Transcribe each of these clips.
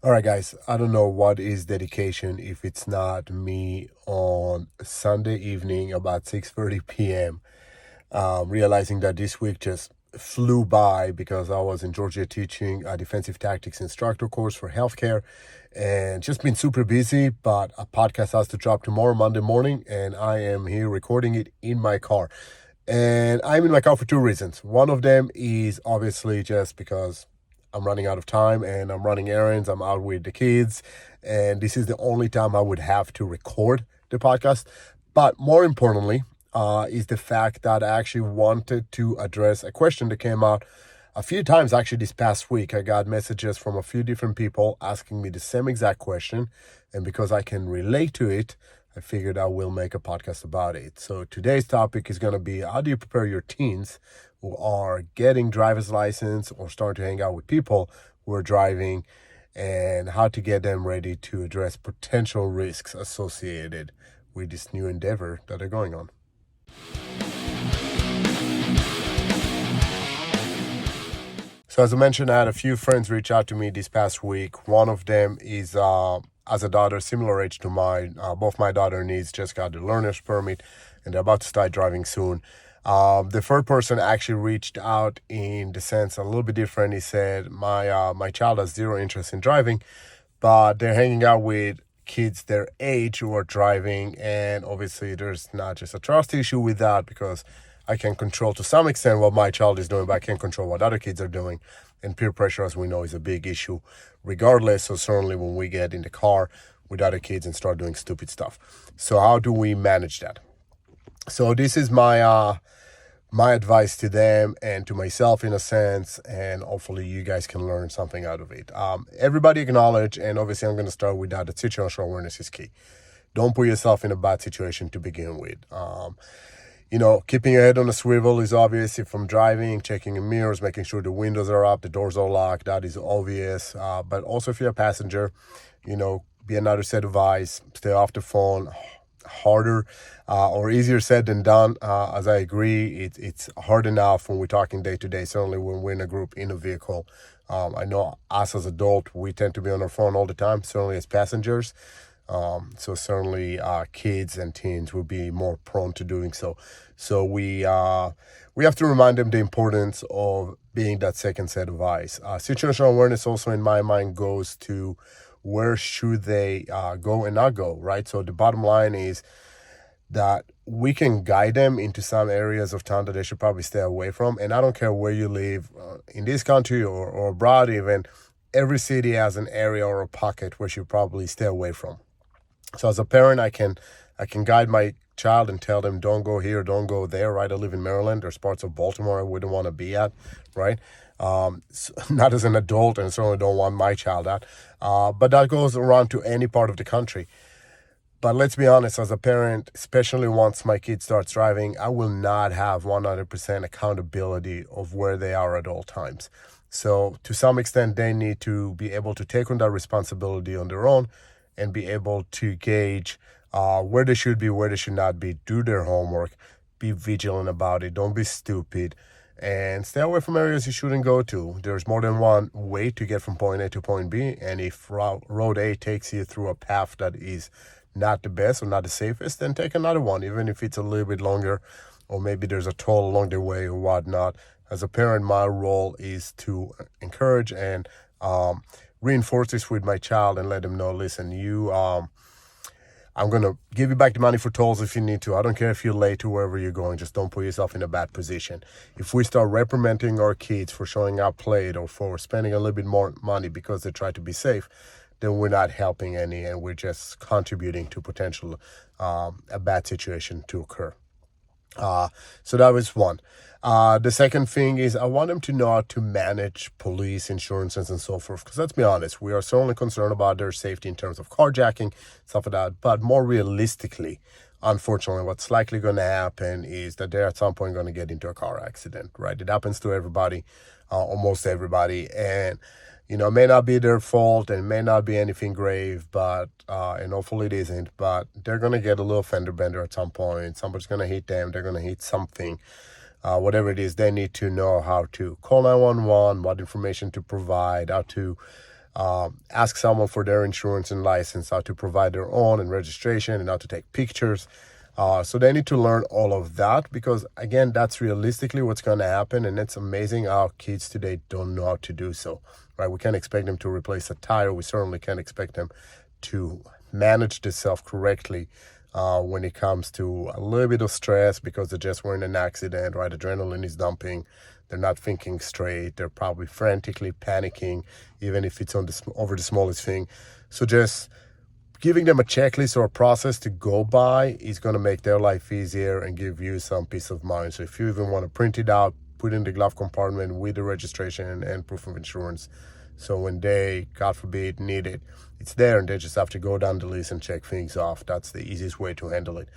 All right, guys, I don't know what is dedication if it's not me on Sunday evening about 6:30 p.m. Realizing that this week just flew by because I was in Georgia teaching a defensive tactics instructor course for healthcare and just been super busy, but a podcast has to drop tomorrow, Monday morning, and I am here recording it in my car. And I'm in my car for two reasons. One of them is obviously just because I'm running out of time and I'm running errands. I'm out with the kids, and this is the only time I would have to record the podcast. But more importantly, is the fact that I actually wanted to address a question that came out a few times actually this past week. I got messages from a few different people asking me the same exact question, and because I can relate to it, I figured I will make a podcast about it. So today's topic is going to be how do you prepare your teens who are getting driver's license or starting to hang out with people who are driving, and how to get them ready to address potential risks associated with this new endeavor that they're going on. So as I mentioned, I had a few friends reach out to me this past week. One of them is as a daughter similar age to mine. Both my daughter and niece just got the learner's permit, and they're about to start driving soon. The third person actually reached out in the sense a little bit different. He said, my child has zero interest in driving, but they're hanging out with kids their age who are driving, and obviously there's not just a trust issue with that because I can control to some extent what my child is doing, but I can't control what other kids are doing. And peer pressure, as we know, is a big issue regardless. So certainly when we get in the car with other kids and start doing stupid stuff. So how do we manage that? So this is my advice to them and to myself in a sense, and hopefully you guys can learn something out of it. Everybody acknowledge, and obviously I'm going to start with that situational awareness is key. Don't put yourself in a bad situation to begin with. Keeping your head on a swivel is obvious. If I'm driving, checking the mirrors, making sure the windows are up, the doors are locked, that is obvious. But also if you're a passenger, be another set of eyes, stay off the phone. Harder or easier said than done. As I agree, it's hard enough when we're talking day to day, certainly when we're in a group in a vehicle. I know us as adults, we tend to be on our phone all the time, certainly as passengers. So certainly kids and teens will be more prone to doing so. So we have to remind them the importance of being that second set of eyes. Situational awareness also in my mind goes to where should they go and not go, right? So the bottom line is that we can guide them into some areas of town that they should probably stay away from. And I don't care where you live, in this country or abroad even, every city has an area or a pocket where you should probably stay away from. So as a parent, I can guide my child and tell them don't go here, don't go there, right? I live in Maryland. There's parts of Baltimore I wouldn't want to be at, right? Not as an adult, and certainly don't want my child at. But that goes around to any part of the country. But let's be honest, as a parent, especially once my kid starts driving, I will not have 100% accountability of where they are at all times. So to some extent, they need to be able to take on that responsibility on their own and be able to gauge where they should be, where they should not be, do their homework, be vigilant about it, don't be stupid, and stay away from areas you shouldn't go to. There's more than one way to get from point A to point B, and if road A takes you through a path that is not the best or not the safest, then take another one, even if it's a little bit longer, or maybe there's a toll along the way or whatnot. As a parent, my role is to encourage and reinforce this with my child and let them know, listen, I'm going to give you back the money for tolls if you need to. I don't care if you're late to wherever you're going. Just don't put yourself in a bad position. If we start reprimanding our kids for showing up late or for spending a little bit more money because they try to be safe, then we're not helping any, and we're just contributing to potential a bad situation to occur. So that was one. The second thing is I want them to know how to manage police, insurances, and so forth. Because let's be honest, we are certainly concerned about their safety in terms of carjacking, stuff like that. But more realistically, unfortunately, what's likely going to happen is that they're at some point going to get into a car accident, right? It happens to everybody, almost everybody. And it may not be their fault and may not be anything grave, but and hopefully it isn't, but they're going to get a little fender bender at some point. Somebody's going to hit them. They're going to hit something. Whatever it is, they need to know how to call 911, what information to provide, how to ask someone for their insurance and license, how to provide their own and registration, and how to take pictures. So they need to learn all of that because, again, that's realistically what's going to happen. And it's amazing how kids today don't know how to do so, right? We can't expect them to replace a tire. We certainly can't expect them to manage themselves correctly when it comes to a little bit of stress because they just were in an accident, right? Adrenaline is dumping. They're not thinking straight. They're probably frantically panicking, even if it's over the smallest thing. So just giving them a checklist or a process to go by is going to make their life easier and give you some peace of mind. So if you even want to print it out, put it in the glove compartment with the registration and proof of insurance. So when they, God forbid, need it, it's there and they just have to go down the list and check things off. That's the easiest way to handle it.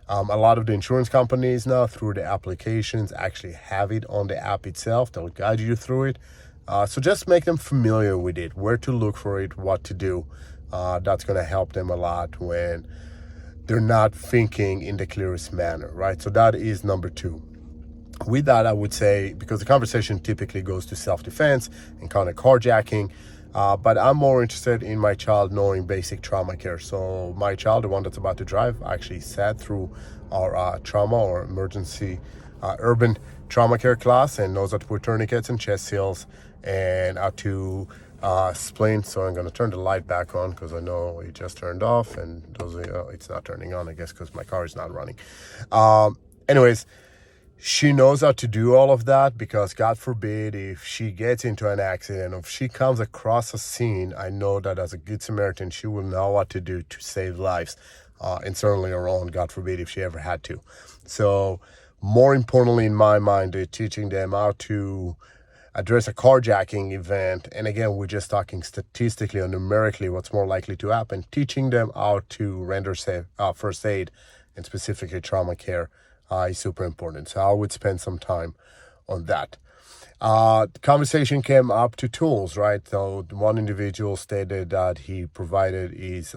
A lot of the insurance companies now, through the applications, actually have it on the app itself. They'll guide you through it. So just make them familiar with it, where to look for it, what to do. That's going to help them a lot when they're not thinking in the clearest manner, right? So that is number 2. With that, I would say, because the conversation typically goes to self-defense and kind of carjacking, but I'm more interested in my child knowing basic trauma care. So my child, the one that's about to drive, actually sat through our trauma or emergency urban trauma care class and knows how to put tourniquets and chest seals and how to splint. So I'm going to turn the light back on because I know it just turned off, and it's not turning on, I guess, because my car is not running. Anyways, she knows how to do all of that because, God forbid, if she gets into an accident, if she comes across a scene, I know that as a good Samaritan, she will know what to do to save lives, and certainly her own, God forbid, if she ever had to. So more importantly, in my mind, they're teaching them how to address a carjacking event. And again, we're just talking statistically or numerically what's more likely to happen, teaching them how to render first aid and specifically trauma care is super important. So I would spend some time on that. The conversation came up to tools, right? So one individual stated that he provided his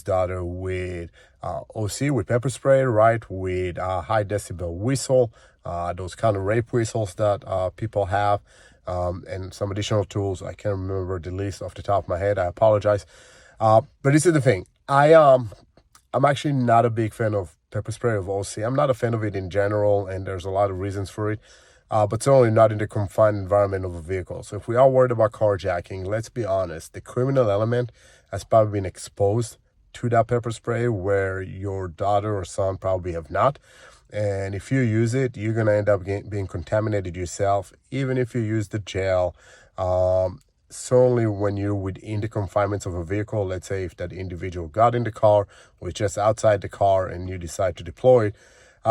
daughter with OC, with pepper spray, right? With a high decibel whistle, those kind of rape whistles that people have, and some additional tools. I can't remember the list off the top of my head. I apologize. But this is the thing. I'm actually not a big fan of pepper spray, of OC. I'm not a fan of it in general, and there's a lot of reasons for it. But certainly not in the confined environment of a vehicle. So if we are worried about carjacking, let's be honest, the criminal element has probably been exposed to that pepper spray where your daughter or son probably have not. And if you use it, you're going to end up being contaminated yourself, even if you use the gel. Certainly when you're within the confinements of a vehicle, let's say if that individual got in the car or just outside the car and you decide to deploy it,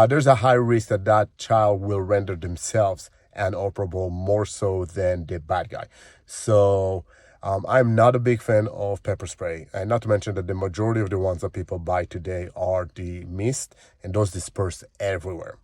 there's a high risk that that child will render themselves inoperable more so than the bad guy. So I'm not a big fan of pepper spray. And not to mention that the majority of the ones that people buy today are the mist, and those disperse everywhere.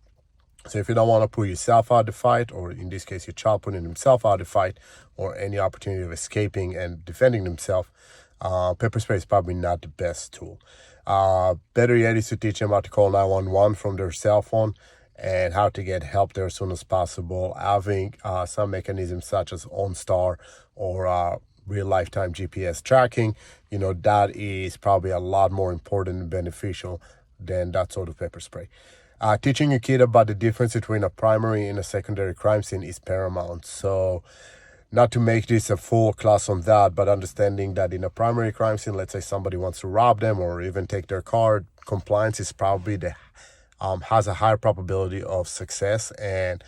So if you don't want to put yourself out of the fight, or in this case, your child putting himself out of the fight, or any opportunity of escaping and defending himself, pepper spray is probably not the best tool. Better yet is to teach them how to call 911 from their cell phone and how to get help there as soon as possible. Having some mechanisms such as OnStar or real lifetime GPS tracking, that is probably a lot more important and beneficial than that sort of pepper spray. Teaching a kid about the difference between a primary and a secondary crime scene is paramount. So not to make this a full class on that, but understanding that in a primary crime scene, let's say somebody wants to rob them or even take their car, compliance is probably has a higher probability of success and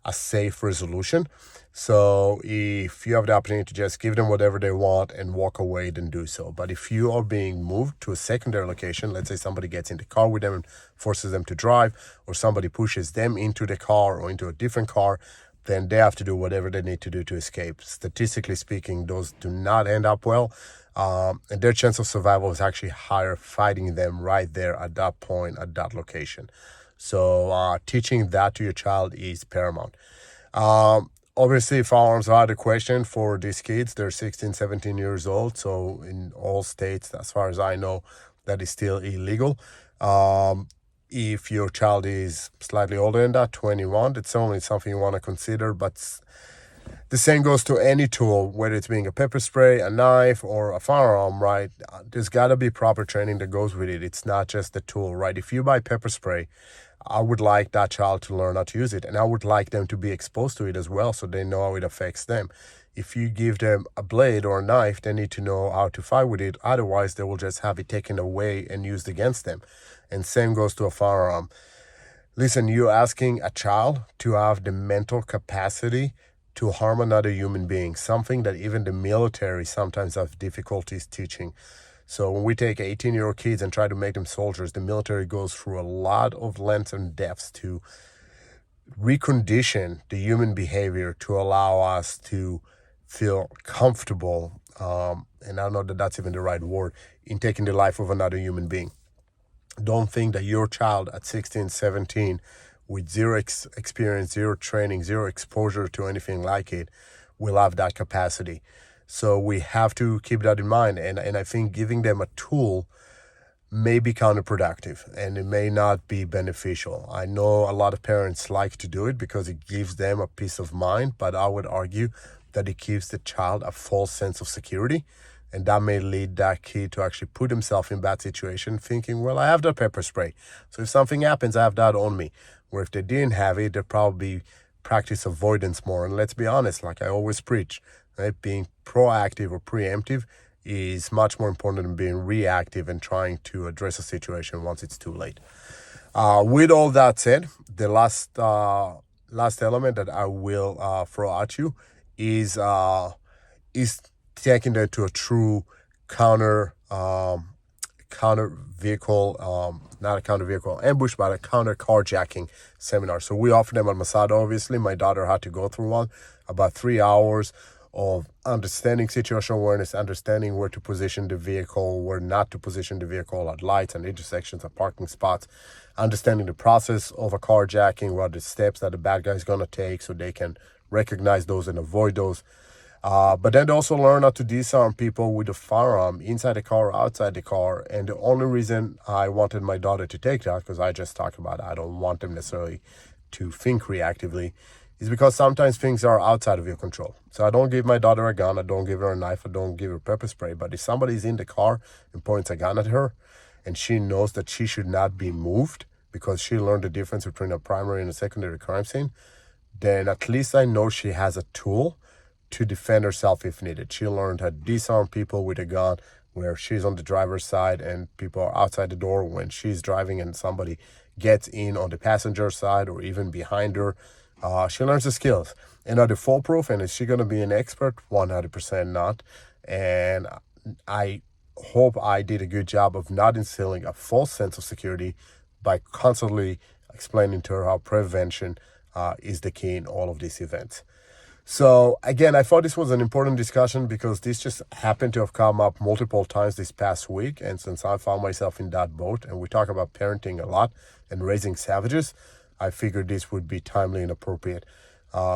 a safe resolution. So if you have the opportunity to just give them whatever they want and walk away, then do so. But if you are being moved to a secondary location, let's say somebody gets in the car with them and forces them to drive, or somebody pushes them into the car or into a different car, then they have to do whatever they need to do to escape. Statistically speaking, those do not end up well. And their chance of survival is actually higher fighting them right there at that point, at that location. So teaching that to your child is paramount. Obviously, firearms are out of the question for these kids. They're 16, 17 years old. So in all states, as far as I know, that is still illegal. If your child is slightly older than that, 21, it's only something you want to consider. But The same goes to any tool, whether it's being a pepper spray, a knife, or a firearm, right? There's got to be proper training that goes with it. It's not just the tool, right? If you buy pepper spray, I would like that child to learn how to use it, and I would like them to be exposed to it as well so they know how it affects them. If you give them a blade or a knife, they need to know how to fight with it. Otherwise, they will just have it taken away and used against them. And same goes to a firearm. Listen, you're asking a child to have the mental capacity to harm another human being, something that even the military sometimes have difficulties teaching. So when we take 18-year-old kids and try to make them soldiers, the military goes through a lot of lengths and depths to recondition the human behavior to allow us to feel comfortable, and I don't know that that's even the right word, in taking the life of another human being. Don't think that your child at 16, 17, with zero experience, zero training, zero exposure to anything like it, will have that capacity. So we have to keep that in mind. And I think giving them a tool may be counterproductive and it may not be beneficial. I know a lot of parents like to do it because it gives them a peace of mind, but I would argue that it gives the child a false sense of security, and that may lead that kid to actually put himself in bad situation thinking, well, I have that pepper spray, so if something happens, I have that on me. Where if they didn't have it, they'd probably practice avoidance more. And let's be honest, like I always preach, right? Being proactive or preemptive is much more important than being reactive and trying to address a situation once it's too late. With all that said, the last element that I will throw at you is taking them to a true counter vehicle, not a counter vehicle ambush, but a counter carjacking seminar. So we offer them at Masada. Obviously, my daughter had to go through one, about 3 hours of understanding situational awareness, understanding where to position the vehicle, where not to position the vehicle at lights and intersections and parking spots, understanding the process of a carjacking, what are the steps that the bad guy is going to take so they can recognize those and avoid those. But then they also learn how to disarm people with a firearm inside the car or outside the car. And the only reason I wanted my daughter to take that, because I just talked about it, I don't want them necessarily to think reactively, is because sometimes things are outside of your control. So I don't give my daughter a gun, I don't give her a knife, I don't give her pepper spray. But if somebody's in the car and points a gun at her and she knows that she should not be moved because she learned the difference between a primary and a secondary crime scene, then at least I know she has a tool to defend herself if needed. She learned how to disarm people with a gun where she's on the driver's side and people are outside the door when she's driving and somebody gets in on the passenger side or even behind her. She learns the skills. And are they foolproof? And is she going to be an expert? 100% not. And I hope I did a good job of not instilling a false sense of security by constantly explaining to her how prevention is the key in all of these events. So again, I thought this was an important discussion because this just happened to have come up multiple times this past week. And since I found myself in that boat and we talk about parenting a lot and raising savages, I figured this would be timely and appropriate.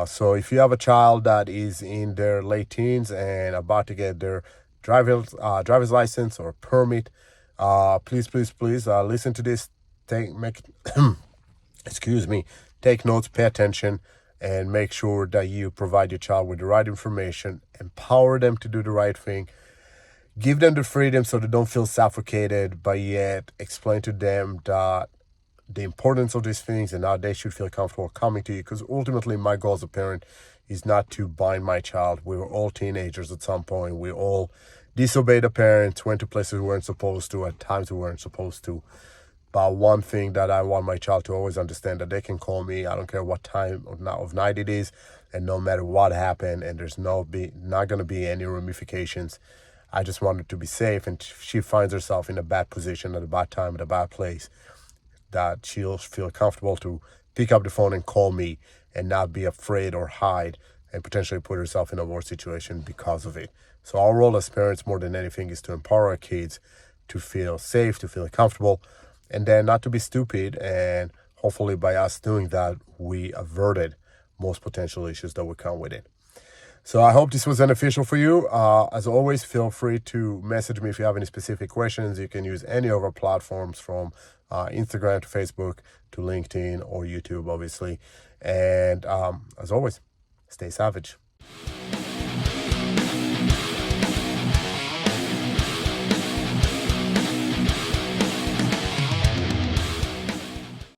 So if you have a child that is in their late teens and about to get their driver's license or permit, please listen to this. Take notes, pay attention, and make sure that you provide your child with the right information, empower them to do the right thing, give them the freedom so they don't feel suffocated, but yet explain to them that the importance of these things and how they should feel comfortable coming to you. Because ultimately, my goal as a parent is not to bind my child. We were all teenagers at some point. We all disobeyed the parents, went to places we weren't supposed to, at times we weren't supposed to. But one thing that I want my child to always understand, that they can call me, I don't care what time of night it is, and no matter what happened, and there's not going to be any ramifications. I just want her to be safe, and if she finds herself in a bad position at a bad time, at a bad place, that she'll feel comfortable to pick up the phone and call me and not be afraid or hide and potentially put herself in a worse situation because of it. So our role as parents, more than anything, is to empower our kids to feel safe, to feel comfortable, and then not to be stupid. And hopefully by us doing that, we averted most potential issues that would come with it. So I hope this was beneficial for you. As always, feel free to message me if you have any specific questions. You can use any of our platforms from Instagram to Facebook to LinkedIn or YouTube, obviously. And as always, stay savage.